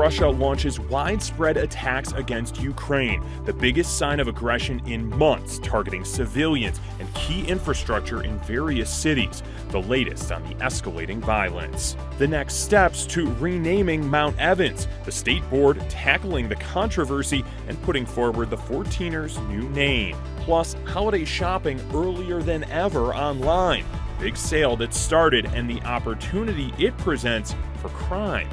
Russia launches widespread attacks against Ukraine, the biggest sign of aggression in months, targeting civilians and key infrastructure in various cities, the latest on the escalating violence. The next steps to renaming Mount Evans, the state board tackling the controversy and putting forward the 14er's new name. Plus, holiday shopping earlier than ever online. Big sale that started and the opportunity it presents for crime.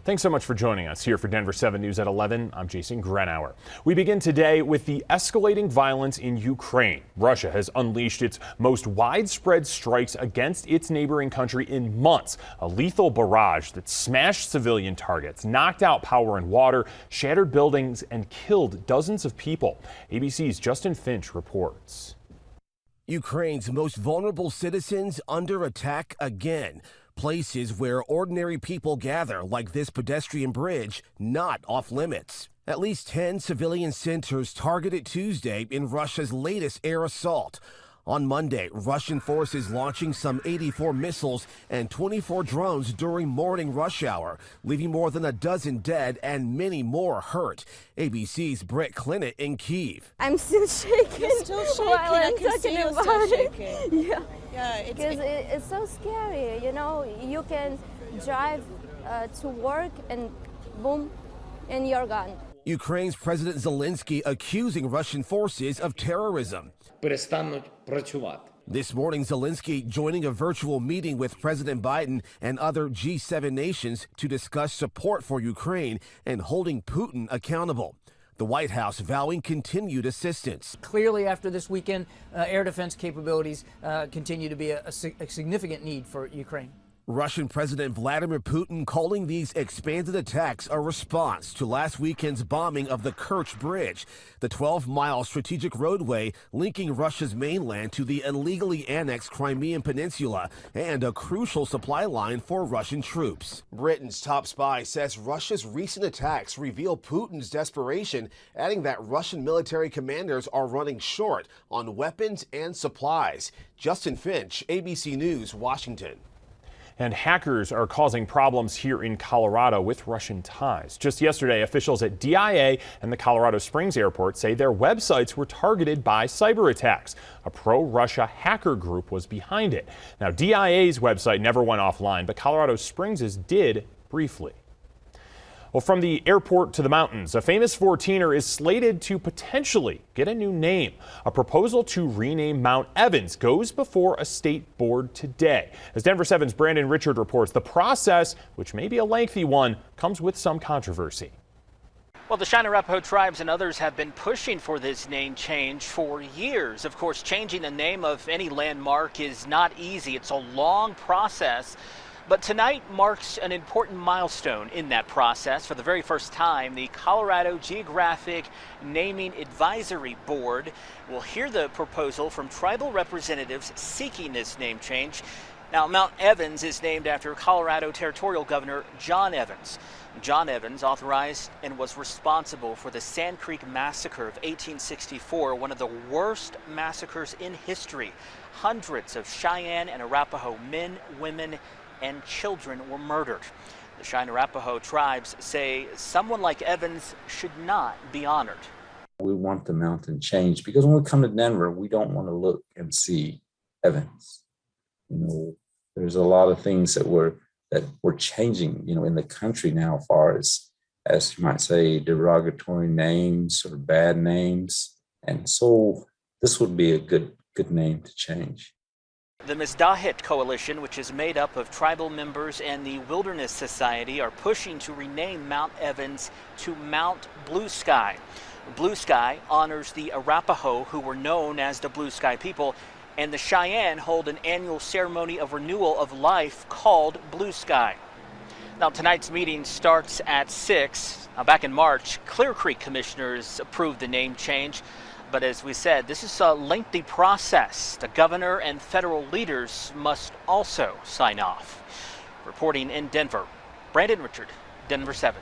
Thanks so much for joining us here for Denver 7 News at 11. I'm Jason Grenauer. We begin today with the escalating violence in Ukraine. Russia has unleashed its most widespread strikes against its neighboring country in months. A lethal barrage that smashed civilian targets, knocked out power and water, shattered buildings, and killed dozens of people. ABC's Justin Finch reports. Ukraine's most vulnerable citizens under attack again. Places where ordinary people gather, like this pedestrian bridge, not off limits. At least 10 civilian centers targeted Tuesday in Russia's latest air assault. On Monday, Russian forces launching some 84 missiles and 24 drones during morning rush hour, leaving more than a dozen dead and many more hurt. ABC's Brett Clinton in Kyiv. I'm still shaking. You're still shaking. While I I'm can see talking you're about still it. shaking. Yeah, because it's so scary. You know, you can drive to work and boom, and you're gone. Ukraine's President Zelensky accusing Russian forces of terrorism. This morning, Zelensky joining a virtual meeting with President Biden and other G7 nations to discuss support for Ukraine and holding Putin accountable. The White House vowing continued assistance. Clearly, after this weekend, air defense capabilities continue to be a significant need for Ukraine. Russian President Vladimir Putin calling these expanded attacks a response to last weekend's bombing of the Kerch Bridge, the 12-mile strategic roadway linking Russia's mainland to the illegally annexed Crimean Peninsula and a crucial supply line for Russian troops. Britain's top spy says Russia's recent attacks reveal Putin's desperation, adding that Russian military commanders are running short on weapons and supplies. Justin Finch, ABC News, Washington. And hackers are causing problems here in Colorado with Russian ties. Just yesterday, officials at DIA and the Colorado Springs airport say their websites were targeted by cyber attacks. A pro-Russia hacker group was behind it. Now, DIA's website never went offline, but Colorado Springs' did briefly. Well, from the airport to the mountains, a famous 14er is slated to potentially get a new name. A proposal to rename Mount Evans goes before a state board today. As Denver 7's Brandon Richard reports, the process, which may be a lengthy one, comes with some controversy. Well, the Cheyenne Arapaho tribes and others have been pushing for this name change for years. Of course, changing the name of any landmark is not easy. It's a long process. But tonight marks an important milestone in that process. For the very first time, the Colorado Geographic Naming Advisory Board will hear the proposal from tribal representatives seeking this name change. Now, Mount Evans is named after Colorado Territorial Governor John Evans. John Evans authorized and was responsible for the Sand Creek Massacre of 1864, one of the worst massacres in history. Hundreds of Cheyenne and Arapaho men, women, and children were murdered. The Cheyenne Arapaho tribes say someone like Evans should not be honored. We want the mountain changed because when we come to Denver, we don't want to look and see Evans. You know, there's a lot of things that we're changing, you know, in the country now, as far as you might say, derogatory names or bad names. And so this would be a good name to change. The Mizdahit Coalition, which is made up of tribal members and the Wilderness Society, are pushing to rename Mount Evans to Mount Blue Sky. Blue Sky honors the Arapaho, who were known as the Blue Sky people, and the Cheyenne hold an annual ceremony of renewal of life called Blue Sky. Now, tonight's meeting starts at 6. Now, back in March, Clear Creek commissioners approved the name change. But as we said, this is a lengthy process. The governor and federal leaders must also sign off. Reporting in Denver, Brandon Richard, Denver 7.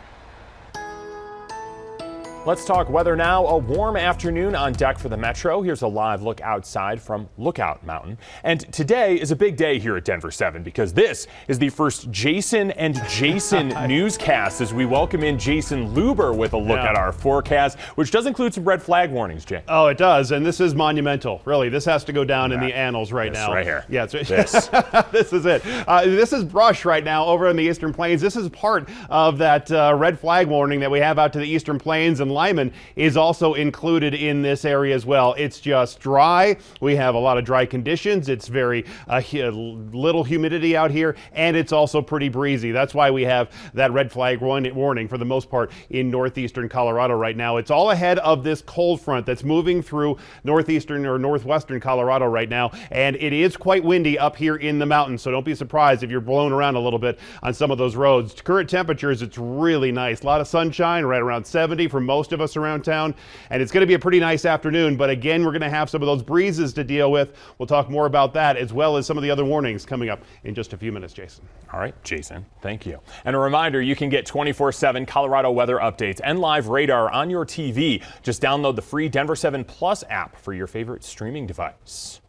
Let's talk weather now. A warm afternoon on deck for the Metro. Here's a live look outside from Lookout Mountain. And today is a big day here at Denver 7 because this is the first Jason and Jason newscast as we welcome in Jason Luber with a look at our forecast, which does include some red flag warnings, Jay. Oh, it does. And this is monumental. Really, this has to go down in the annals right now. Right here. Yeah, this. This is it. This is brush right now over in the Eastern Plains. This is part of that red flag warning that we have out to the Eastern Plains, and Lyman is also included in this area as well. It's just dry. We have a lot of dry conditions. It's very little humidity out here, and it's also pretty breezy. That's why we have that red flag warning for the most part in northeastern Colorado right now. It's all ahead of this cold front that's moving through northeastern or northwestern Colorado right now, and it is quite windy up here in the mountains, so don't be surprised if you're blown around a little bit on some of those roads. Current temperatures, it's really nice. A lot of sunshine, right around 70 for most of us around town, and it's going to be a pretty nice afternoon, but again, we're going to have some of those breezes to deal with. We'll talk more about that as well as some of the other warnings coming up in just a few minutes, Jason. All right, Jason, thank you. And a reminder, you can get 24/7 Colorado weather updates and live radar on your TV. Just download the free Denver 7 Plus app for your favorite streaming device.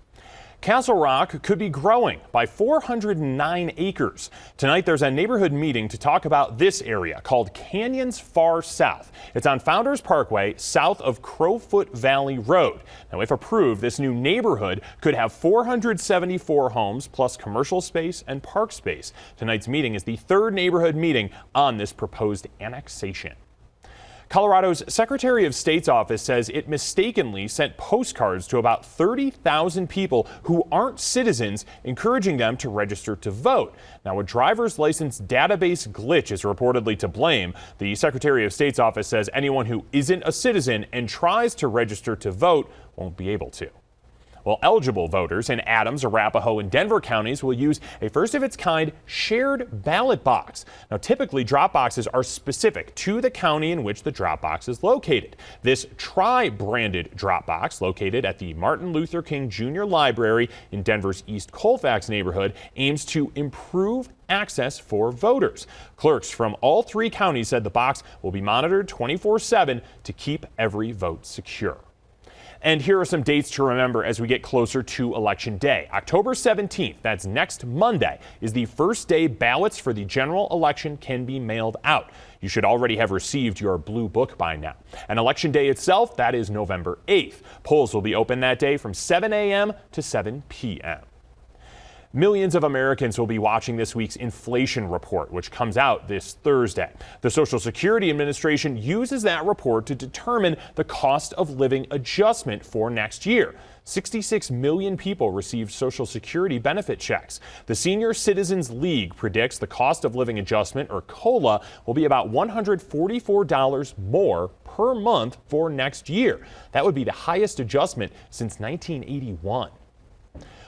Castle Rock could be growing by 409 acres. Tonight, there's a neighborhood meeting to talk about this area called Canyons Far South. It's on Founders Parkway, south of Crowfoot Valley Road. Now, if approved, this new neighborhood could have 474 homes plus commercial space and park space. Tonight's meeting is the third neighborhood meeting on this proposed annexation. Colorado's Secretary of State's office says it mistakenly sent postcards to about 30,000 people who aren't citizens, encouraging them to register to vote. Now, a driver's license database glitch is reportedly to blame. The Secretary of State's office says anyone who isn't a citizen and tries to register to vote won't be able to. Well, eligible voters in Adams, Arapahoe, and Denver counties will use a first-of-its-kind shared ballot box. Now, typically, drop boxes are specific to the county in which the drop box is located. This tri-branded drop box, located at the Martin Luther King Jr. Library in Denver's East Colfax neighborhood, aims to improve access for voters. Clerks from all three counties said the box will be monitored 24/7 to keep every vote secure. And here are some dates to remember as we get closer to Election Day. October 17th, that's next Monday, is the first day ballots for the general election can be mailed out. You should already have received your blue book by now. And Election Day itself, that is November 8th. Polls will be open that day from 7 a.m. to 7 p.m. Millions of Americans will be watching this week's inflation report, which comes out this Thursday. The Social Security Administration uses that report to determine the cost of living adjustment for next year. 66 million people received Social Security benefit checks. The Senior Citizens League predicts the cost of living adjustment, or COLA, will be about $144 more per month for next year. That would be the highest adjustment since 1981.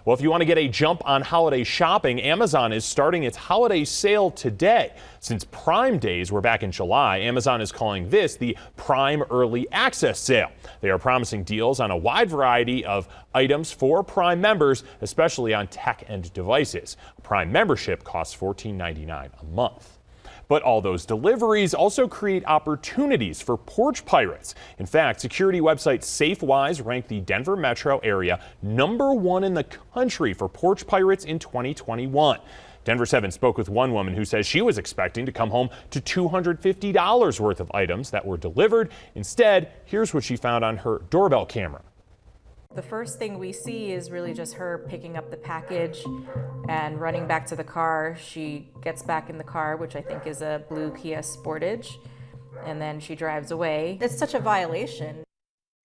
Well, if you want to get a jump on holiday shopping, Amazon is starting its holiday sale today. Since Prime Days were back in July, Amazon is calling this the Prime Early Access Sale. They are promising deals on a wide variety of items for Prime members, especially on tech and devices. A Prime membership costs $14.99 a month. But all those deliveries also create opportunities for porch pirates. In fact, security website SafeWise ranked the Denver metro area #1 in the country for porch pirates in 2021. Denver 7 spoke with one woman who says she was expecting to come home to $250 worth of items that were delivered. Instead, here's what she found on her doorbell camera. The first thing we see is really just her picking up the package and running back to the car. She gets back in the car, which I think is a blue Kia Sportage, and then she drives away. It's such a violation.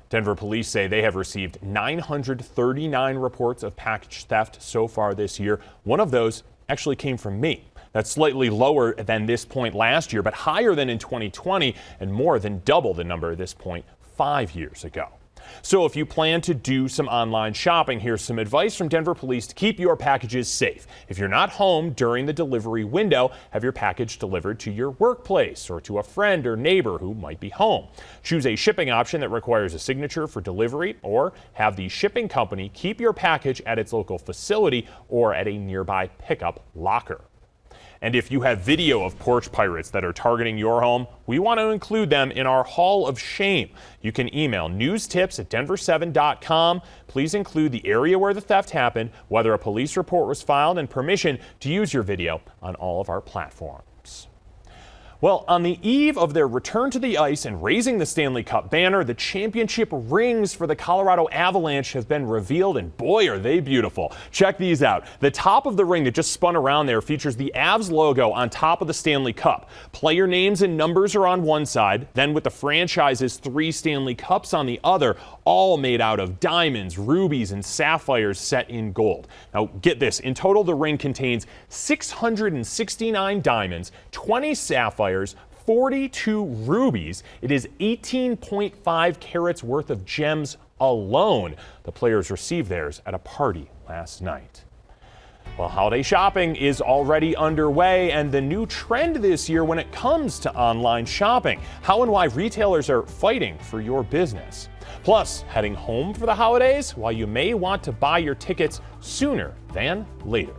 Denver police say they have received 939 reports of package theft so far this year. One of those actually came from me. That's slightly lower than this point last year, but higher than in 2020 and more than double the number at this point 5 years ago. So if you plan to do some online shopping, here's some advice from Denver police to keep your packages safe. If you're not home during the delivery window, have your package delivered to your workplace or to a friend or neighbor who might be home. Choose a shipping option that requires a signature for delivery, or have the shipping company keep your package at its local facility or at a nearby pickup locker. And if you have video of porch pirates that are targeting your home, we want to include them in our Hall of Shame. You can email newstips@denver7.com. Please include the area where the theft happened, whether a police report was filed, and permission to use your video on all of our platforms. Well, on the eve of their return to the ice and raising the Stanley Cup banner, the championship rings for the Colorado Avalanche have been revealed, and boy, are they beautiful. Check these out. The top of the ring that just spun around there features the Avs logo on top of the Stanley Cup. Player names and numbers are on one side, then with the franchise's 3 Stanley Cups on the other, all made out of diamonds, rubies, and sapphires set in gold. Now, get this. In total, the ring contains 669 diamonds, 20 sapphires, 42 rubies. It is 18.5 carats worth of gems alone. The players received theirs at a party last night. Well, holiday shopping is already underway, and the new trend this year when it comes to online shopping. How and why retailers are fighting for your business. Plus, heading home for the holidays, while you may want to buy your tickets sooner than later.